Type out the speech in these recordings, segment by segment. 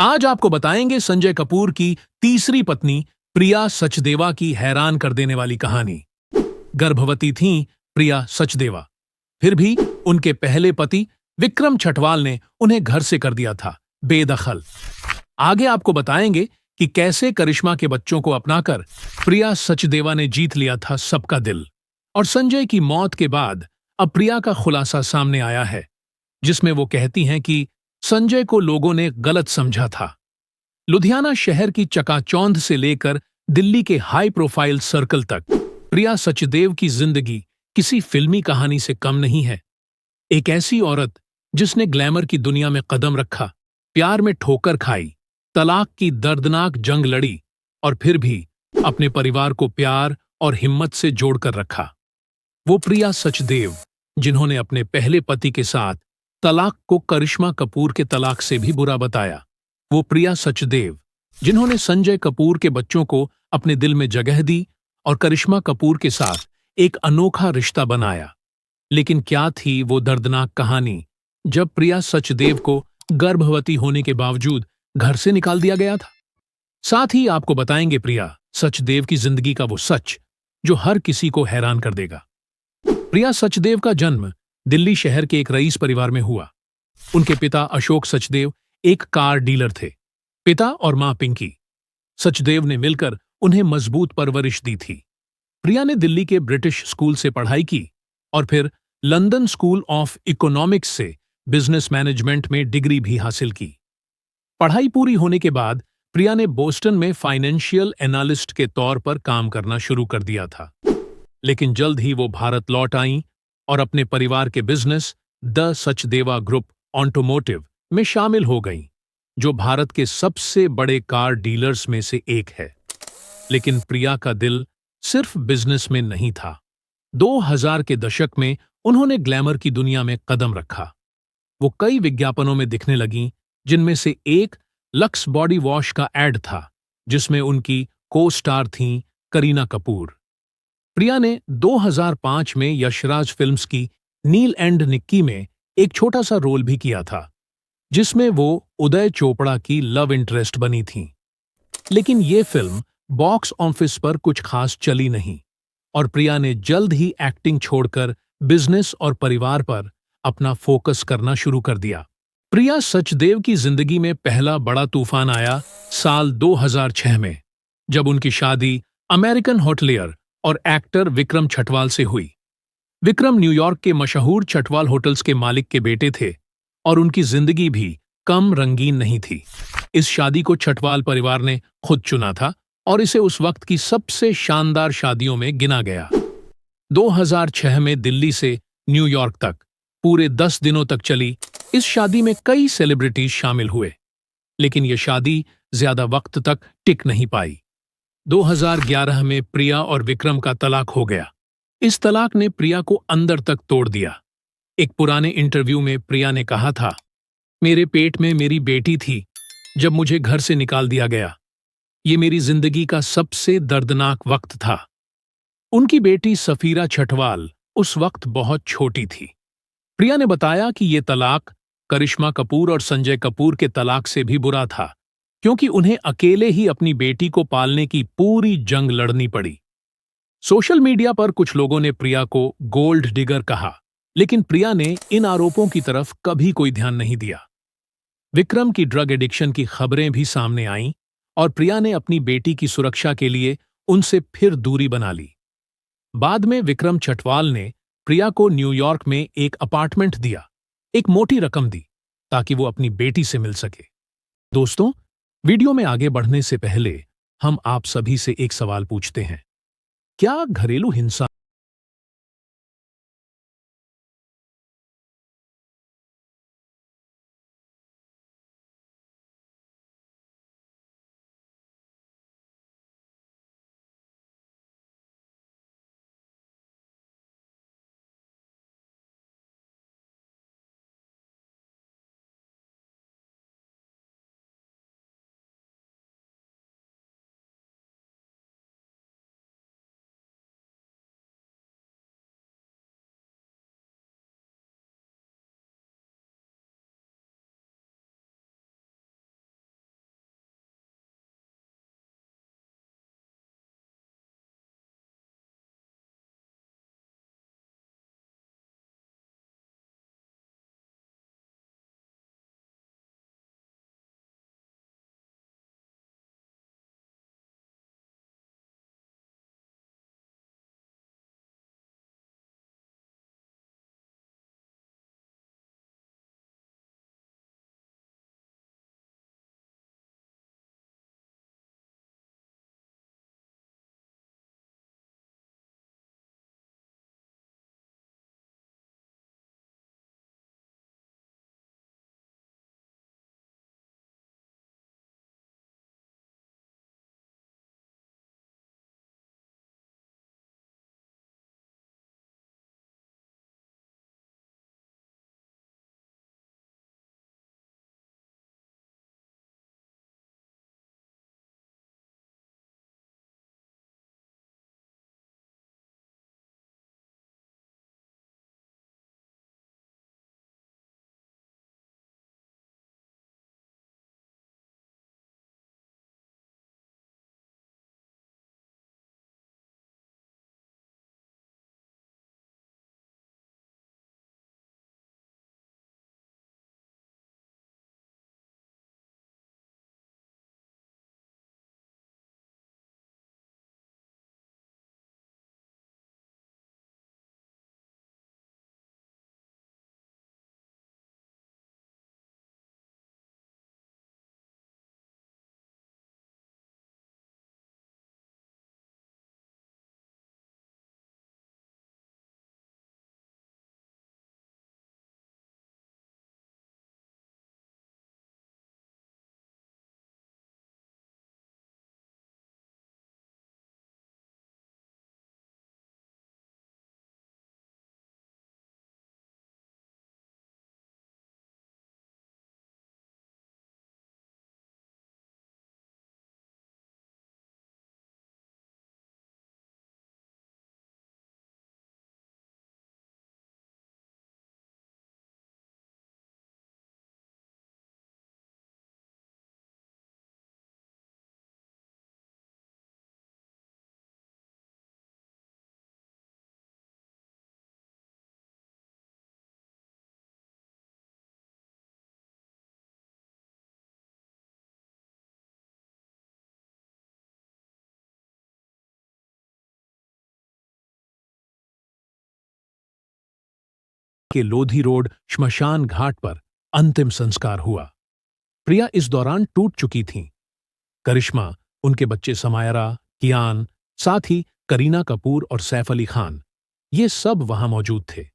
आज आपको बताएंगे संजय कपूर की तीसरी पत्नी प्रिया सचदेवा की हैरान कर देने वाली कहानी। गर्भवती थीं प्रिया सचदेवा, फिर भी उनके पहले पति विक्रम छठवाल ने उन्हें घर से कर दिया था बेदखल। आगे आपको बताएंगे कि कैसे करिश्मा के बच्चों को अपनाकर प्रिया सचदेवा ने जीत लिया था सबका दिल। और संजय की मौत के बाद अब प्रिया का खुलासा सामने आया है, जिसमें वो कहती हैं कि संजय को लोगों ने गलत समझा था। लुधियाना शहर की चकाचौंध से लेकर दिल्ली के हाई प्रोफाइल सर्कल तक प्रिया सचदेव की जिंदगी किसी फिल्मी कहानी से कम नहीं है। एक ऐसी औरत जिसने ग्लैमर की दुनिया में कदम रखा, प्यार में ठोकर खाई, तलाक की दर्दनाक जंग लड़ी और फिर भी अपने परिवार को प्यार और हिम्मत से जोड़कर रखा। वो प्रिया सचदेव जिन्होंने अपने पहले पति के साथ तलाक को करिश्मा कपूर के तलाक से भी बुरा बताया। वो प्रिया सचदेव जिन्होंने संजय कपूर के बच्चों को अपने दिल में जगह दी और करिश्मा कपूर के साथ एक अनोखा रिश्ता बनाया। लेकिन क्या थी वो दर्दनाक कहानी जब प्रिया सचदेव को गर्भवती होने के बावजूद घर से निकाल दिया गया था? साथ ही आपको बताएंगे प्रिया सचदेव की जिंदगी का वो सच जो हर किसी को हैरान कर देगा। प्रिया सचदेव का जन्म दिल्ली शहर के एक रईस परिवार में हुआ। उनके पिता अशोक सचदेव एक कार डीलर थे। पिता और मां पिंकी सचदेव ने मिलकर उन्हें मजबूत परवरिश दी थी। प्रिया ने दिल्ली के ब्रिटिश स्कूल से पढ़ाई की और फिर लंदन स्कूल ऑफ इकोनॉमिक्स से बिजनेस मैनेजमेंट में डिग्री भी हासिल की। पढ़ाई पूरी होने के बाद प्रिया ने बोस्टन में फाइनेंशियल एनालिस्ट के तौर पर काम करना शुरू कर दिया था। लेकिन जल्द ही वो भारत लौट आईं और अपने परिवार के business the Sachdeva group automotive में शामिल हो गईं, जो भारत के सबसे बड़े कार डीलर्स में से एक है। लेकिन प्रिया का दिल सिर्फ बिजनेस में नहीं था। 2000 के दशक में उन्होंने ग्लैमर की दुनिया में कदम रखा। वो कई विज्ञापनों में दिखने लगीं, जिनमें से एक लक्स बॉडी वॉश का एड था, जिसमें उनकी को स्टार थीं करीना कपूर। प्रिया ने 2005 में यशराज फिल्म्स की नील एंड निक्की में एक छोटा सा रोल भी किया था, जिसमें वो उदय चोपड़ा की लव इंटरेस्ट बनी थीं। लेकिन ये फिल्म बॉक्स ऑफिस पर कुछ खास चली नहीं और प्रिया ने जल्द ही एक्टिंग छोड़कर बिजनेस और परिवार पर अपना फोकस करना शुरू कर दिया। प्रिया सचदेव की जिंदगी में पहला बड़ा तूफान आया साल 2006 में, जब उनकी शादी अमेरिकन होटलियर और एक्टर विक्रम छठवाल से हुई। विक्रम न्यूयॉर्क के मशहूर छठवाल होटल्स के मालिक के बेटे थे और उनकी जिंदगी भी कम रंगीन नहीं थी। इस शादी को छठवाल परिवार ने खुद चुना था और इसे उस वक्त की सबसे शानदार शादियों में गिना गया। 2006 में दिल्ली से न्यूयॉर्क तक पूरे 10 दिनों तक चली इस शादी में कई सेलिब्रिटीज शामिल हुए, लेकिन यह शादी ज्यादा वक्त तक टिक नहीं पाई। 2011 में प्रिया और विक्रम का तलाक हो गया। इस तलाक ने प्रिया को अंदर तक तोड़ दिया। एक पुराने इंटरव्यू में प्रिया ने कहा था, मेरे पेट में मेरी बेटी थी जब मुझे घर से निकाल दिया गया। ये मेरी जिंदगी का सबसे दर्दनाक वक्त था। उनकी बेटी सफीरा छठवाल उस वक्त बहुत छोटी थी। प्रिया ने बताया कि ये तलाक करिश्मा कपूर और संजय कपूर के तलाक से भी बुरा था, क्योंकि उन्हें अकेले ही अपनी बेटी को पालने की पूरी जंग लड़नी पड़ी। सोशल मीडिया पर कुछ लोगों ने प्रिया को गोल्ड डिगर कहा, लेकिन प्रिया ने इन आरोपों की तरफ कभी कोई ध्यान नहीं दिया। विक्रम की ड्रग एडिक्शन की खबरें भी सामने आईं और प्रिया ने अपनी बेटी की सुरक्षा के लिए उनसे फिर दूरी बना ली। बाद में विक्रम छठवाल ने प्रिया को न्यूयॉर्क में एक अपार्टमेंट दिया, एक मोटी रकम दी, ताकि वो अपनी बेटी से मिल सके। दोस्तों, वीडियो में आगे बढ़ने से पहले हम आप सभी से एक सवाल पूछते हैं। क्या घरेलू हिंसा के लोधी रोड श्मशान घाट पर अंतिम संस्कार हुआ। प्रिया इस दौरान टूट चुकी थीं। करिश्मा, उनके बच्चे समायरा, कियान, साथ ही करीना कपूर और सैफ अली खान, ये सब वहां मौजूद थे।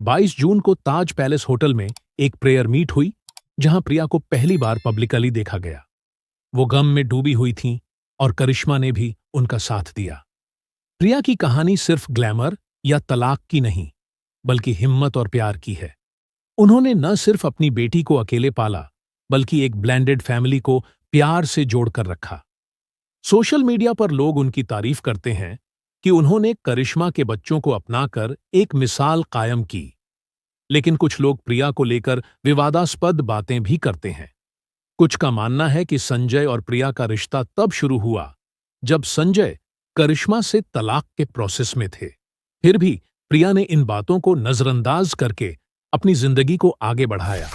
22 जून को ताज पैलेस होटल में एक प्रेयर मीट हुई, जहां प्रिया को पहली बार पब्लिकली देखा गया। वो गम में डूबी हुई थीं और करिश्मा ने भी उनका साथ दिया। प्रिया की कहानी सिर्फ ग्लैमर या तलाक की नहीं, बल्कि हिम्मत और प्यार की है। उन्होंने न सिर्फ अपनी बेटी को अकेले पाला, बल्कि एक ब्लेंडेड फैमिली को प्यार से जोड़कर रखा। सोशल मीडिया पर लोग उनकी तारीफ करते हैं कि उन्होंने करिश्मा के बच्चों को अपनाकर एक मिसाल कायम की। लेकिन कुछ लोग प्रिया को लेकर विवादास्पद बातें भी करते हैं। कुछ का मानना है कि संजय और प्रिया का रिश्ता तब शुरू हुआ जब संजय करिश्मा से तलाक के प्रोसेस में थे। फिर भी प्रिया ने इन बातों को नजरअंदाज करके अपनी जिंदगी को आगे बढ़ाया।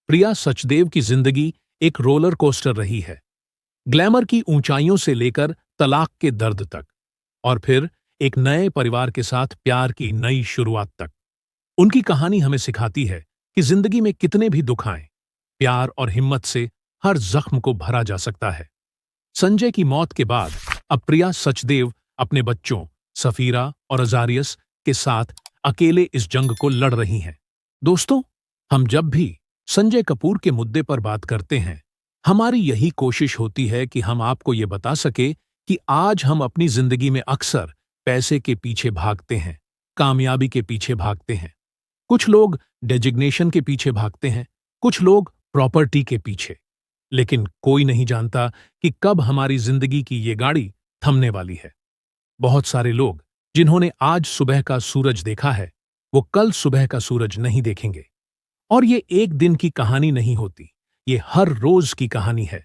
प्रिया सचदेव की जिंदगी एक रोलर कोस्टर रही है, ग्लैमर की ऊंचाइयों से लेकर तलाक के दर्द तक, और फिर एक नए परिवार के साथ प्यार की नई शुरुआत तक। उनकी कहानी हमें सिखाती है कि जिंदगी में कितने भी दुख आएं, प्यार और हिम्मत से हर जख्म को भरा जा सकता है। संजय की मौत के बाद अब प्रिया सचदेव अपने बच्चों सफीरा और अजारियस के साथ अकेले इस जंग को लड़ रही हैं। दोस्तों, हम जब भी संजय कपूर के मुद्दे पर बात करते हैं, हमारी यही कोशिश होती है कि हम आपको ये बता सके कि आज हम अपनी जिंदगी में अक्सर पैसे के पीछे भागते हैं, कामयाबी के पीछे भागते हैं। कुछ लोग डेजिग्नेशन के पीछे भागते हैं, कुछ लोग प्रॉपर्टी के पीछे। लेकिन कोई नहीं जानता कि कब हमारी जिंदगी की ये गाड़ी थमने वाली है। बहुत सारे लोग जिन्होंने आज सुबह का सूरज देखा है, वो कल सुबह का सूरज नहीं देखेंगे। और ये एक दिन की कहानी नहीं होती, ये हर रोज की कहानी है।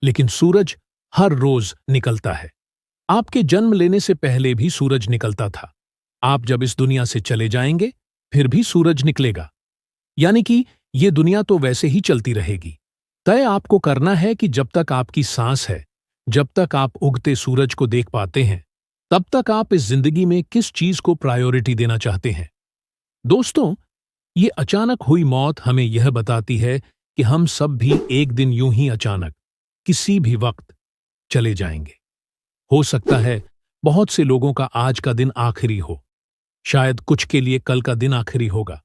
लेकिन सूरज हर रोज निकलता है। आपके जन्म लेने से पहले भी सूरज निकलता था। आप जब इस दुनिया से चले जाएंगे, फिर भी सूरज निकलेगा। यानी कि ये दुनिया तो वैसे ही चलती रहेगी। तय आपको करना है कि जब तक आपकी सांस है, जब तक आप उगते सूरज को देख पाते हैं, तब तक आप इस जिंदगी में किस चीज को प्रायोरिटी देना चाहते हैं। दोस्तों, ये अचानक हुई मौत हमें यह बताती है कि हम सब भी एक दिन यूं ही अचानक किसी भी वक्त चले जाएंगे। हो सकता है बहुत से लोगों का आज का दिन आखिरी हो, शायद कुछ के लिए कल का दिन आखिरी होगा।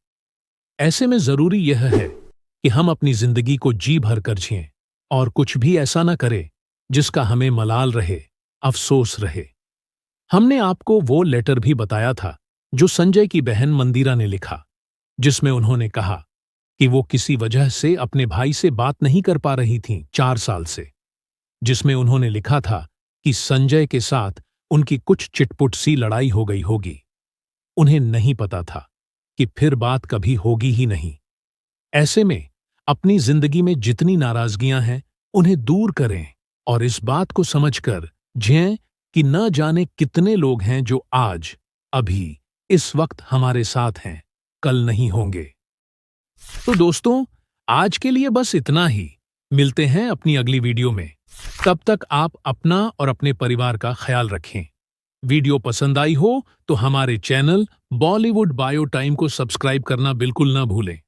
ऐसे में जरूरी यह है कि हम अपनी जिंदगी को जी भर कर जिएं और कुछ भी ऐसा न करें जिसका हमें मलाल रहे, अफसोस रहे। हमने आपको वो लेटर भी बताया था जो संजय की बहन मंदिरा ने लिखा, जिसमें उन्होंने कहा कि वो किसी वजह से अपने भाई से बात नहीं कर पा रही थीं 4 साल से। जिसमें उन्होंने लिखा था कि संजय के साथ उनकी कुछ चिटपुट सी लड़ाई हो गई होगी। उन्हें नहीं पता था कि फिर बात कभी होगी ही नहीं। ऐसे में अपनी जिंदगी में जितनी नाराजगियां हैं, उन्हें दूर करें और इस बात को समझकर जिएं कि न जाने कितने लोग हैं जो आज, अभी, इस वक्त हमारे साथ हैं, कल नहीं होंगे। तो दोस्तों, आज के लिए बस इतना ही। मिलते हैं अपनी अगली वीडियो में। तब तक आप अपना और अपने परिवार का ख्याल रखें। वीडियो पसंद आई हो तो हमारे चैनल बॉलीवुड बायो टाइम को सब्सक्राइब करना बिल्कुल न भूलें।